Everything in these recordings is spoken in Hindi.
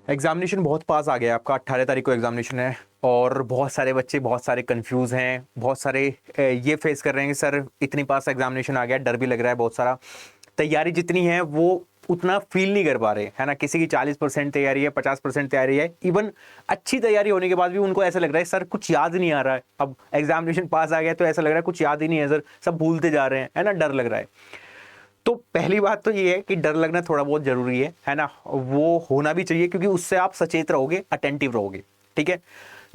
एग्जामिनेशन बहुत पास आ गया, आपका 18 तारीख को एग्जामिनेशन है और बहुत सारे बच्चे बहुत सारे कंफ्यूज हैं, बहुत सारे ये फेस कर रहे हैं कि सर इतनी पास एग्जामिनेशन आ गया, डर भी लग रहा है बहुत सारा। तैयारी जितनी है वो उतना फील नहीं कर पा रहे है ना। किसी की 40% तैयारी है, 50% तैयारी है, इवन अच्छी तैयारी होने के बाद भी उनको ऐसा लग रहा है सर कुछ याद नहीं आ रहा है। अब एग्जामिनेशन पास आ गया तो ऐसा लग रहा है कुछ याद ही नहीं है सर, सब भूलते जा रहे हैं, है ना, डर लग रहा है। तो पहली बात तो ये है कि डर लगना थोड़ा बहुत जरूरी है ना, वो होना भी चाहिए क्योंकि उससे आप सचेत रहोगे, अटेंटिव रहोगे। ठीक है।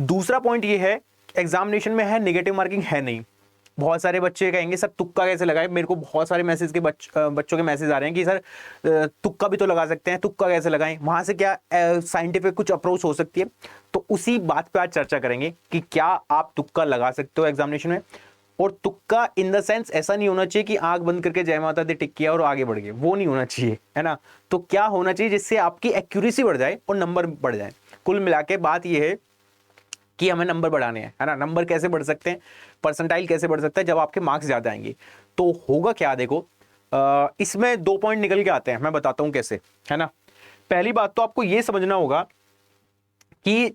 दूसरा पॉइंट ये है, एग्जामिनेशन में है नेगेटिव मार्किंग है नहीं। बहुत सारे बच्चे कहेंगे सर तुक्का कैसे लगाए, मेरे को बहुत सारे मैसेज के बच्चों के मैसेज आ रहे हैं कि सर तुक्का भी तो लगा सकते हैं, तुक्का कैसे लगाएं, वहां से क्या साइंटिफिक कुछ अप्रोच हो सकती है। तो उसी बात पे आज चर्चा करेंगे कि क्या आप तुक्का लगा सकते हो एग्जामिनेशन में। और तुक्का इन द सेंस ऐसा नहीं होना चाहिए कि आंख बंद करके जय माता दी टिक किया और आगे बढ़ गए, वो नहीं होना चाहिए, है ना। तो क्या होना चाहिए जिससे आपकी एक्यूरेसी बढ़ जाए और नंबर बढ़ जाए। कुल मिला के बात ये है कि हमें नंबर बढ़ाने हैं, है ना। नंबर कैसे बढ़ सकते हैं, परसेंटाइल कैसे बढ़ सकता है जब आपके मार्क्स ज्यादा आएंगे। तो होगा क्या, देखो इसमें 2 पॉइंट निकल के आते हैं, मैं बताता हूं कैसे, है ना। पहली बात तो आपको यह समझना होगा कि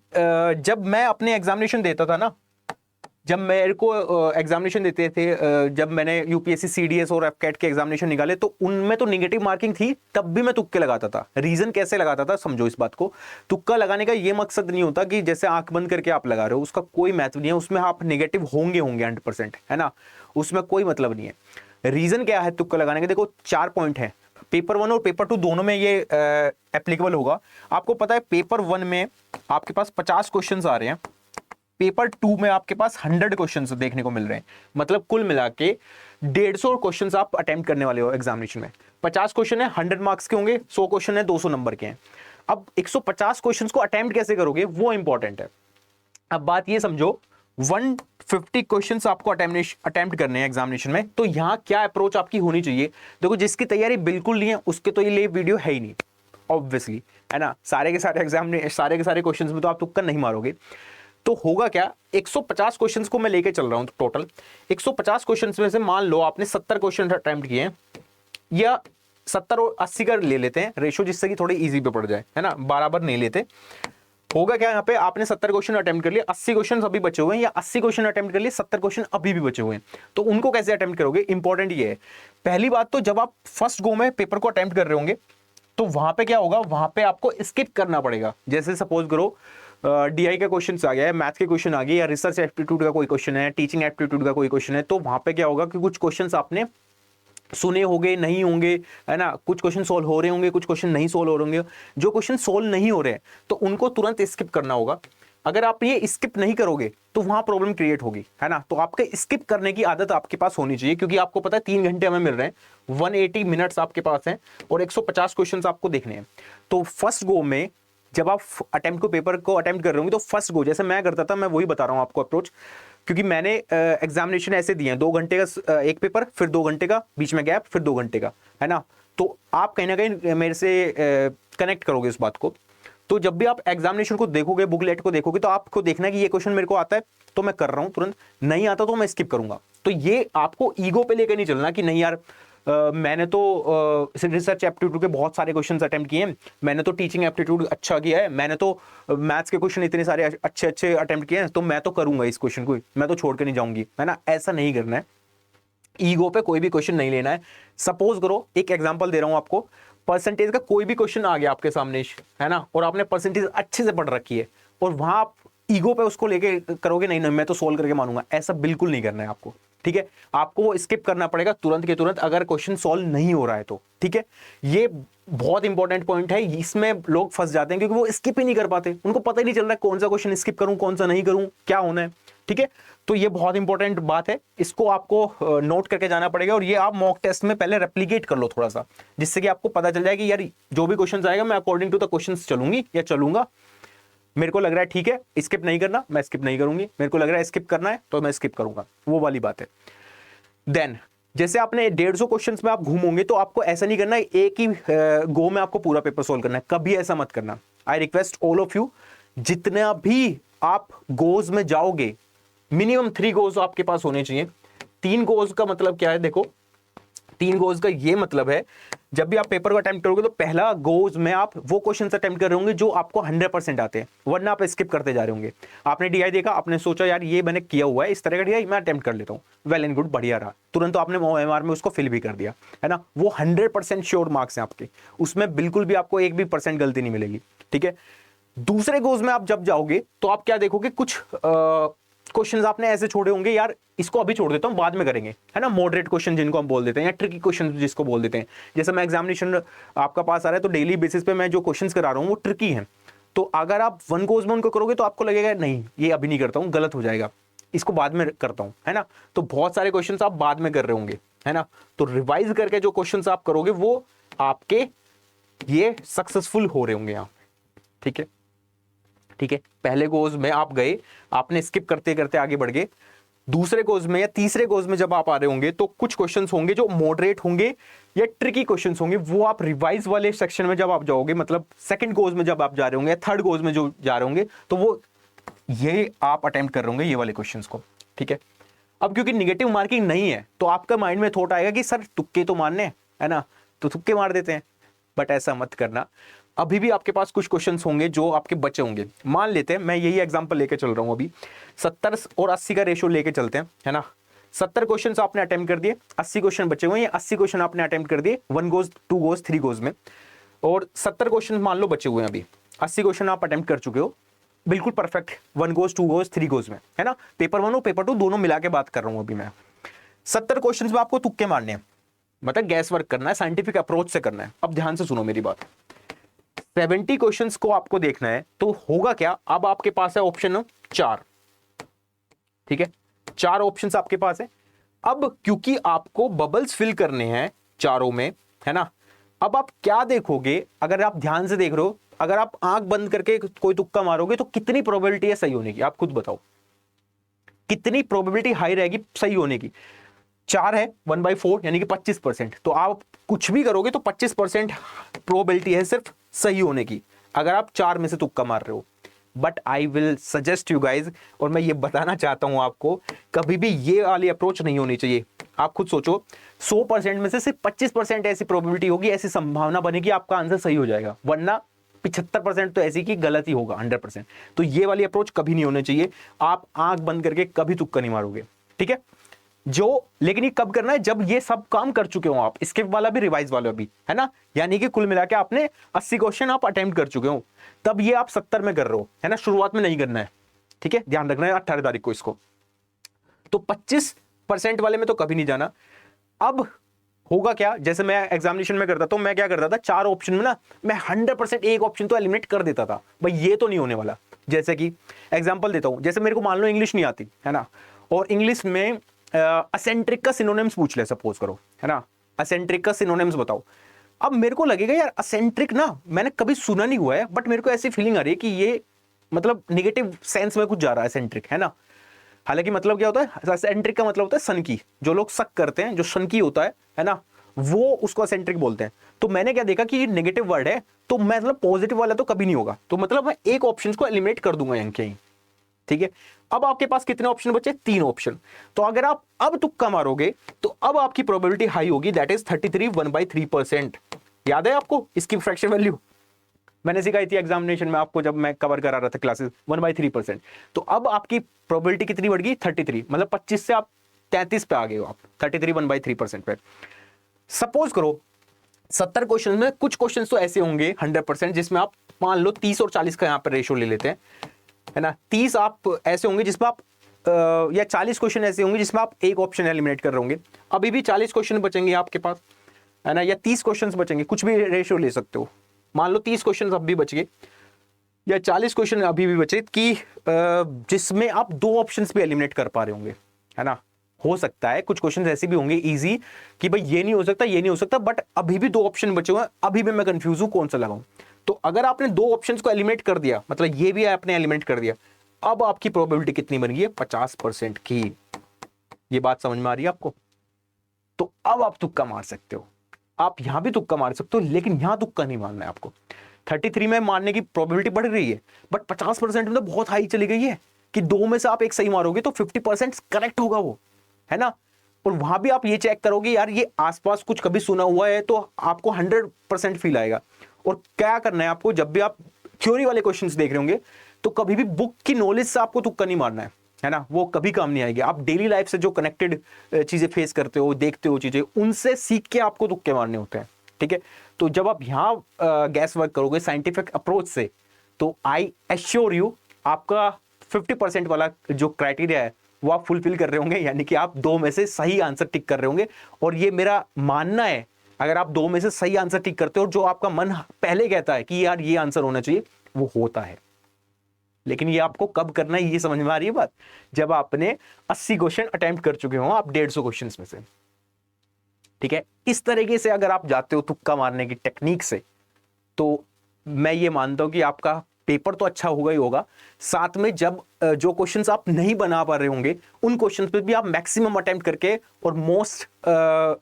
जब मैं अपने एग्जामिनेशन देता था ना, जब मेरे को एग्जामिनेशन देते थे, जब मैंने यूपीएससी सीडीएस और एफकेट के एग्जामिनेशन निकाले तो उनमें तो नेगेटिव मार्किंग थी, तब भी मैं तुक्के लगाता था। रीजन कैसे लगाता था समझो इस बात को। तुक्का लगाने का ये मकसद नहीं होता कि जैसे आंख बंद करके आप लगा रहे हो, उसका कोई महत्व नहीं है, उसमें आप नेगेटिव होंगे होंगे 100%, है ना, उसमें कोई मतलब नहीं है। रीजन क्या है तुक्का लगाने का, देखो 4 पॉइंट है। पेपर 1 और पेपर 2 दोनों में ये एप्लीकेबल होगा। आपको पता है पेपर 1 में आपके पास 50 क्वेश्चन आ रहे हैं, पेपर 2 में आपके पास 100 क्वेश्चंस देखने को मिल रहे हैं। मतलब कुल मिला के 150 क्वेश्चंस आप अटेम्प्ट करने वाले हो एग्जामिनेशन में। 50 क्वेश्चन है, 100 मार्क्स के होंगे, 100 क्वेश्चन है, 200 नंबर के हैं। अब 150 क्वेश्चंस को अटेम्प्ट कैसे करोगे वो इंपॉर्टेंट है। अब बात ये समझो, 150 क्वेश्चंस आपको अटेम्प्ट करने हैं एग्जामिनेशन में, तो यहां क्या अप्रोच आपकी होनी चाहिए। देखो जिसकी तैयारी बिल्कुल नहीं है उसके तो ये लिए वीडियो है ही नहीं, ऑब्वियसली, है ना। सारे के सारे एग्जाम में सारे के सारे क्वेश्चंस में तो आप तुक्का नहीं मारोगे। तो होगा क्या, 150 क्वेश्चंस को मैं लेके चल रहा हूं टोटल। 150 क्वेश्चंस में से मान लो आपने 70 क्वेश्चन अटेम्प्ट किए हैं, या 70 और 80 का ले लेते हैं रेशो, जिससे कि थोड़ी इजी पे पड़ जाए, है ना, बराबर नहीं लेते। होगा क्या, यहाँ पे आपने 70 क्वेश्चन अटेम्प्ट कर लिए, 80 क्वेश्चन अभी बचे हुए हैं, या 80 क्वेश्चन अटेम्प्ट कर लिए, 70 क्वेश्चन अभी भी बचे हुए हैं। तो उनको कैसे अटेम्प्ट करोगे, इंपॉर्टेंट ये है। पहली बात तो जब आप फर्स्ट गो में पेपर को अटेम्प्ट कर रहे होंगे तो वहां पे क्या होगा, वहां पे आपको स्किप करना पड़ेगा। जैसे सपोज करो डीआई का क्वेश्चन आ गया है, मैथ के क्वेश्चन आ गए, या रिसर्च एप्टीट्यूड का कोई क्वेश्चन है, टीचिंग एप्टीट्यूड का कोई क्वेश्चन है, तो वहां पे क्या होगा कि कुछ क्वेश्चन आपने सुने होंगे, नहीं होंगे, है ना, कुछ क्वेश्चन सोल्व हो रहे होंगे, कुछ क्वेश्चन नहीं सोल्व हो रहे होंगे। जो क्वेश्चन सोल्व नहीं हो रहे हैं तो उनको तुरंत स्किप करना होगा। अगर आप ये स्किप नहीं करोगे तो वहां प्रॉब्लम क्रिएट होगी, है ना। तो आपके स्किप करने की आदत आपके पास होनी चाहिए, क्योंकि आपको पता है 3 घंटे हमें मिल रहे हैं, 180 मिनट्स आपके पास हैं और 150 क्वेश्चन आपको देखने हैं। तो फर्स्ट गो में जब आप अटेम्प्ट को पेपर को अटेम्प्ट कर रहे होंगे तो फर्स्ट गो जैसे मैं करता था, मैं वही बता रहा हूं आपको अप्रोच, क्योंकि मैंने एग्जामिनेशन ऐसे दिए हैं, 2 घंटे का एक पेपर, फिर 2 घंटे का बीच में गैप, फिर 2 घंटे का, है ना। तो आप कहीं ना कहीं मेरे से कनेक्ट करोगे इस बात को। तो जब भी आप एग्जामिनेशन को देखोगे, बुकलेट को देखोगे, तो आपको देखना है कि ये क्वेश्चन मेरे को आता है तो मैं कर रहा हूं तुरंत, नहीं आता तो मैं स्किप करूंगा। तो ये आपको ईगो पे लेकर नहीं चलना कि नहीं यार मैंने तो रिसर्च एप्टीट्यूड के बहुत सारे क्वेश्चंस अटेम्प्ट किए हैं, मैंने तो टीचिंग एप्टीट्यूड अच्छा किया है, मैंने तो मैथ्स के क्वेश्चन इतने सारे अच्छे अच्छे अटेम्प्ट किए हैं, तो मैं तो करूंगा इस क्वेश्चन को, मैं तो छोड़ के नहीं जाऊंगी, है ना। ऐसा नहीं करना है, ईगो पे कोई भी क्वेश्चन नहीं लेना है। सपोज करो, एक एग्जांपल दे रहा हूं आपको, परसेंटेज का कोई भी क्वेश्चन आ गया आपके सामने, है ना, और आपने परसेंटेज अच्छे से पढ़ रखी है, और वहां आप ईगो पे उसको लेके करोगे, नहीं नहीं मैं तो सोल्व करके मानूंगा, ऐसा बिल्कुल नहीं करना है आपको। ठीक है, आपको वो स्किप करना पड़ेगा तुरंत के तुरंत अगर क्वेश्चन सॉल्व नहीं हो रहा है तो। ठीक है, ये बहुत इंपॉर्टेंट पॉइंट है, इसमें लोग फंस जाते हैं क्योंकि वो स्किप ही नहीं कर पाते, उनको पता ही नहीं चल रहा है कौन सा क्वेश्चन स्किप करूं, कौन सा नहीं करूं, क्या होना है। ठीक है, तो ये बहुत इंपॉर्टेंट बात है, इसको आपको नोट करके जाना पड़ेगा, और ये आप मॉक टेस्ट में पहले रेप्लिकेट कर लो थोड़ा सा, जिससे कि आपको पता चल जाए कि यार जो भी क्वेश्चन आएगा मैं अकॉर्डिंग टू द क्वेश्चन चलूंगी या चलूंगा। मेरे को लग रहा है ठीक है स्किप नहीं करना, मैं स्किप नहीं करूंगी, मेरे को लग रहा है स्किप करना है तो मैं स्किप करूंगा, वो वाली बात है। देन जैसे आपने 150 क्वेश्चंस में आप घूमोगे तो आपको ऐसा नहीं करना है एक ही गो में आपको पूरा पेपर सोल्व करना है, कभी ऐसा मत करना। I request all of you, जितना भी आप गोज में जाओगे मिनिमम 3 गोज आपके पास होने चाहिए। 3 गोज का मतलब क्या है, देखो 3 गोज का ये मतलब है जब भी आप पेपर को अटेम्प्ट करोगे तो पहला गोज में आप वो क्वेश्चन अटेम्प्ट कर रहे होंगे जो आपको 100% आते हैं, वरना आप स्किप करते जा रहे होंगे। आपने डीआई देखा, आपने सोचा यार ये मैंने किया हुआ है इस तरह का डीआई, मैं अटेम्प्ट कर लेता हूँ, वेल एंड गुड, बढ़िया रहा, तुरंत तो आपने ओएमआर में उसको फिल भी कर दिया, है ना। वो 100% श्योर मार्क्स हैं आपके, उसमें बिल्कुल भी आपको एक भी % गलती नहीं मिलेगी, ठीक है। दूसरे गोज में आप जब जाओगे तो आप क्या देखोगे, कुछ क्वेश्चंस आपने ऐसे छोड़े होंगे, यार इसको अभी छोड़ देता हूं बाद में करेंगे, है ना। मॉडरेट क्वेश्चन जिनको हम बोल देते हैं, या ट्रिकी क्वेश्चन जिसको बोल देते हैं। जैसे मैं एग्जामिनेशन आपका पास आ रहा है तो डेली बेसिस पे मैं जो क्वेश्चंस करा रहा हूं वो ट्रिकी हैं, तो अगर आप वन गोज में उनको करोगे तो आपको लगेगा नहीं ये अभी नहीं करता हूं, गलत हो जाएगा, इसको बाद में करता हूं, है ना। तो बहुत सारे क्वेश्चन आप बाद में कर रहे होंगे, है ना। तो रिवाइज करके जो क्वेश्चन आप करोगे वो आपके ये सक्सेसफुल हो रहे होंगे यहाँ, ठीक है, ठीक है। पहले गोज में आप गए, आपने स्किप करते करते आगे बढ़ गए। दूसरे गोज में या तीसरे गोज में जब आप आ रहे होंगे तो कुछ क्वेश्चंस होंगे जो मॉडरेट होंगे या ट्रिकी क्वेश्चंस होंगे, वो आप रिवाइज वाले सेक्शन में जब आप जाओगे, मतलब सेकंड गोज में जब आप जा रहे होंगे, थर्ड गोज में जो जा रहे होंगे, तो वो ये आप अटेम्प्ट कर रहे होंगे ये वाले क्वेश्चंस को, ठीक है। अब क्योंकि निगेटिव मार्किंग नहीं है तो आपका माइंड में थॉट आएगा कि सर तुक्के तो मारने, है ना, तो तुक्के मार देते हैं, बट ऐसा मत करना। अभी भी आपके पास कुछ क्वेश्चंस होंगे जो आपके बचे होंगे। मान लेते हैं, मैं यही एग्जांपल लेके चल रहा हूं, अभी 70 और 80 का रेशियो लेके चलते हैं, है ना। 70 क्वेश्चंस आपने अटेम्प्ट कर दिए, 80 क्वेश्चन बचे हुए हैं, 80 क्वेश्चन आपने अटेम्प्ट कर दिए 1 गोज 2 गोज 3 गोज में, और 70 क्वेश्चन मान लो बचे हुए हैं, अभी 80 क्वेश्चन आप अटेम्प्ट कर चुके हो बिल्कुल परफेक्ट 1 गोज 2 गोज 3 गोज में, है ना। पेपर 1 और पेपर 2 दोनों मिला के बात कर रहा हूं अभी मैं। 70 क्वेश्चन में आपको तुक्के मारने हैं, मतलब गैस वर्क करना है, साइंटिफिक अप्रोच से करना है। अब ध्यान से सुनो मेरी बात, 70 क्वेश्चंस को आपको देखना है तो होगा क्या, अब आपके पास है ऑप्शन 4, ठीक है, 4 ऑप्शंस आपके पास है। अब क्योंकि आपको बबल्स फिल करने हैं चारों में, है ना, अब आप क्या देखोगे, अगर आप ध्यान से देख रहे हो, अगर आप आंख बंद करके कोई तुक्का मारोगे तो कितनी प्रोबेबिलिटी है सही होने की, आप खुद बताओ, कितनी प्रोबेबिलिटी हाई रहेगी सही होने की। 4 है 1/4 यानी कि 25%, तो आप कुछ भी करोगे तो 25% प्रोबेबिलिटी है सिर्फ सही होने की, अगर आप 4 में से तुक्का मार रहे हो। But I will suggest you guys, और मैं ये बताना चाहता हूं आपको, कभी भी ये वाली अप्रोच नहीं होनी चाहिए। आप खुद सोचो, 100% में से सिर्फ 25% ऐसी प्रोबेबिलिटी होगी, ऐसी संभावना बनेगी आपका आंसर सही हो जाएगा, वरना 75% तो ऐसी की गलत ही होगा 100%। तो ये वाली अप्रोच कभी नहीं होनी चाहिए, आप आंख बंद करके कभी तुक्का नहीं मारोगे, ठीक है। जो लेकिन ये कब करना है, जब ये सब काम कर चुके हो आप, स्किप वाला भी रिवाइज वाला भी, है ना, यानी कि कुल मिला के आपने 80 क्वेश्चन आप अटेम्प्ट कर चुके हो, तब ये आप 70 में कर रहे हो, है ना, शुरुआत में नहीं करना है, ठीक है, ध्यान रखना है 18 तारीख को इसको। तो 25% वाले में तो कभी नहीं जाना। अब होगा क्या, जैसे मैं एग्जामिनेशन में करता तो मैं क्या करता था, 4 ऑप्शन में ना मैं 100% एक ऑप्शन तो एलिमिनेट कर देता था, भाई ये तो नहीं होने वाला। जैसे कि एग्जाम्पल देता हूं, जैसे मेरे को मान लो इंग्लिश नहीं आती, है ना, और इंग्लिश में असेंट्रिक का सिनोनिम्स पूछ ले, सपोज करो, है ना, असेंट्रिक का सिनोनिम्स बताओ। अब मेरे को लगेगा यार असेंट्रिक ना मैंने कभी सुना नहीं हुआ है, बट मेरे को ऐसी फीलिंग आ रही है कि ये मतलब नेगेटिव सेंस में कुछ जा रहा है असेंट्रिक, है ना। हालांकि मतलब क्या होता है, असेंट्रिक का मतलब होता है सन की, जो लोग शक करते हैं, जो सन की होता है ना, वो उसको असेंट्रिक बोलते हैं। तो मैंने क्या देखा कि ये नेगेटिव वर्ड है, तो मैं मतलब पॉजिटिव वाला तो कभी नहीं होगा, तो मतलब मैं एक ऑप्शन को एलिमिनेट कर दूंगा यहाँ कहीं, ठीक है। अब आपके पास कितने ऑप्शन बचे, 3 ऑप्शन। तो अगर आप अब तुक्का मारोगे तो अब आपकी प्रोबेबिलिटी हाई होगी, दैट इज 33 1/3%। याद है आपको इसकी फ्रैक्शन वैल्यू मैंने सिखाई थी एग्जामिनेशन में आपको, जब मैं कवर करा रहा था क्लासेस, 1/3%। तो अब आपकी प्रोबेबिलिटी कितनी बढ़ गई, 33, मतलब 25 से आप 33 पे आ गए हो आप, 33 1/3% पे। सपोज करो 70 क्वेश्चन में कुछ क्वेश्चन तो ऐसे होंगे 100% जिसमें आप मान लो 30 और 40 का यहाँ पर रेशियो ले लेते हैं, है ना। 30 आप ऐसे होंगे जिसमें आप या 40 क्वेश्चन ऐसे होंगे जिसमें आप एक ऑप्शन एलिमिनेट कर रहे होंगे, अभी भी 40 क्वेश्चन बचेंगे आपके पास, है ना, या 30 क्वेश्चन बचेंगे, कुछ भी रेशियो ले सकते हो। मान लो 30 क्वेश्चन अब भी बच गए या 40 क्वेश्चन अभी भी बचे कि जिसमें आप 2 ऑप्शंस भी एलिमिनेट कर पा रहे होंगे, है ना। हो सकता है कुछ क्वेश्चन ऐसे भी होंगे इजी कि भाई ये नहीं हो सकता, ये नहीं हो सकता, बट अभी भी 2 ऑप्शन बचे हुए हैं, अभी भी मैं कंफ्यूज हूं कौन सा लगाऊं। तो अगर आपने 2 ऑप्शंस को एलिमिनेट कर दिया, मतलब ये भी आपने एलिमिनेट कर दिया, अब आपकी प्रोबेबिलिटी कितनी बन गई है, 50% की। ये बात समझ में आ रही है आपको। तो अब आप तुक्का मार सकते हो, आप यहां भी तुक्का मार सकते हो, लेकिन यहां तुक्का नहीं मारना है आपको। 33 में मारने की प्रोबेबिलिटी बढ़ रही है, बट 50% में तो बहुत हाई चली गई है कि 2 में से आप एक सही मारोगे तो 50% करेक्ट होगा वो, है ना। और वहां भी आप ये चेक करोगे यार ये आसपास कुछ कभी सुना हुआ है, तो आपको 100% फील आएगा। और क्या करना है आपको, जब भी आप थ्योरी वाले क्वेश्चंस देख रहे होंगे तो कभी भी बुक की नॉलेज से आपको तुक्का नहीं मारना है ना, वो कभी काम नहीं आएगी। आप डेली लाइफ से जो कनेक्टेड चीजें फेस करते हो, देखते हो चीजें, उनसे सीख के आपको तुक्के मारने होते हैं, ठीक है। तो जब आप यहाँ गैस वर्क करोगे साइंटिफिक अप्रोच से, तो आई एश्योर यू आपका 50% वाला जो क्राइटेरिया है वो आप फुलफिल कर रहे होंगे, यानी कि आप 2 में से सही आंसर टिक कर रहे होंगे। और ये मेरा मानना है, अगर आप 2 में से सही आंसर टिक करते हो और जो आपका मन पहले कहता है कि यार ये आंसर होना चाहिए, वो होता है। लेकिन ये आपको कब करना है, ये समझ में आ रही है बात, जब आपने 80 क्वेश्चन अटेम्प्ट कर चुके हो आप 150 क्वेश्चन में से, ठीक है। इस तरीके से अगर आप जाते हो तुक्का मारने की टेक्निक से, तो मैं ये मानता हूं कि आपका पेपर तो अच्छा होगा ही होगा, साथ में जब जो क्वेश्चंस आप नहीं बना पा रहे होंगे उन क्वेश्चंस पे भी आप मैक्सिमम अटेम्प्ट करके और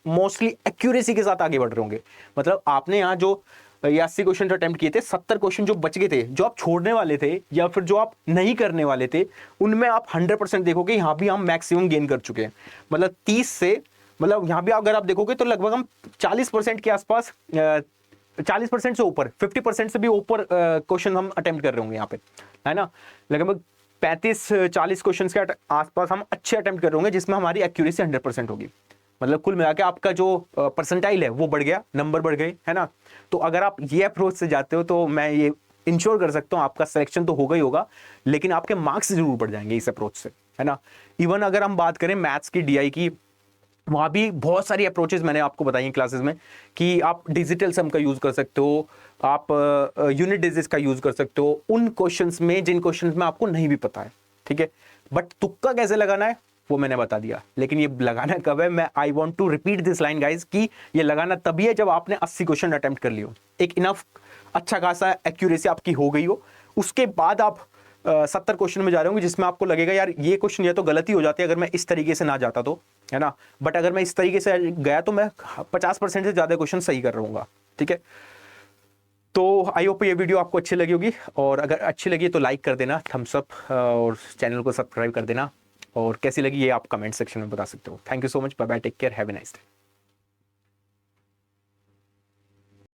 मोस्टली एक्यूरेसी के साथ आगे बढ़ रहे होंगे। मतलब आपने यहाँ जो 80 क्वेश्चन जो अटेम्प्ट किए थे, 70 क्वेश्चन जो बच गए थे, जो आप छोड़ने वाले थे या फिर जो आप नहीं करने वाले थे, उनमें आप 100% देखोगे यहाँ भी हम मैक्सिमम गेन कर चुके हैं। मतलब 30 से, मतलब यहाँ भी अगर आप देखोगे तो लगभग हम 40% के आसपास, 40% से ऊपर, 50% से भी ऊपर क्वेश्चन हम अटेम्प्ट कर रहे होंगे यहाँ पे, है ना। लगभग 35-40 क्वेश्चन के आसपास हम अच्छे अटेम्प्ट कर रहे होंगे, जिसमें हमारी एक्यूरेसी 100% होगी। मतलब कुल मिला के आपका जो परसेंटाइल है वो बढ़ गया, नंबर बढ़ गए, है ना। तो अगर आप ये अप्रोच से जाते हो तो मैं ये इंश्योर कर सकता हूँ आपका सिलेक्शन तो होगा ही होगा, लेकिन आपके मार्क्स जरूर बढ़ जाएंगे इस अप्रोच से, है ना। इवन अगर हम बात करें मैथ्स की, डीआई की, वहां भी बहुत सारी अप्रोचेस मैंने आपको बताई हैं क्लासेस में, कि आप डिजिटल सम का यूज कर सकते हो, आप यूनिट डिजिट का यूज कर सकते हो उन क्वेश्चंस में जिन क्वेश्चंस में आपको नहीं भी पता है, ठीक है। बट तुक्का कैसे लगाना है वो मैंने बता दिया, लेकिन ये लगाना कब है, मैं I want to repeat this line guys, कि ये लगाना तभी है जब आपने 80 क्वेश्चन अटेम्प्ट कर लियो, एक इनफ अच्छा खासा एक्यूरेसी आपकी हो गई हो। उसके बाद आप 70 क्वेश्चन में जा रहे होंगे जिसमें आपको लगेगा यार ये क्वेश्चन ये तो गलती हो जाती है अगर मैं इस तरीके से ना जाता तो, है ना। बट अगर मैं इस तरीके से गया तो मैं 50% से ज्यादा क्वेश्चन सही कर रहूंगा, ठीक है। तो आई होप ये वीडियो आपको अच्छी लगी होगी, और अगर अच्छी लगी तो लाइक कर देना, थम्स अप, और चैनल को सब्सक्राइब कर देना, और कैसी लगी ये आप कमेंट सेक्शन में बता सकते हो। Thank you so much, bye bye, take care, have a nice day.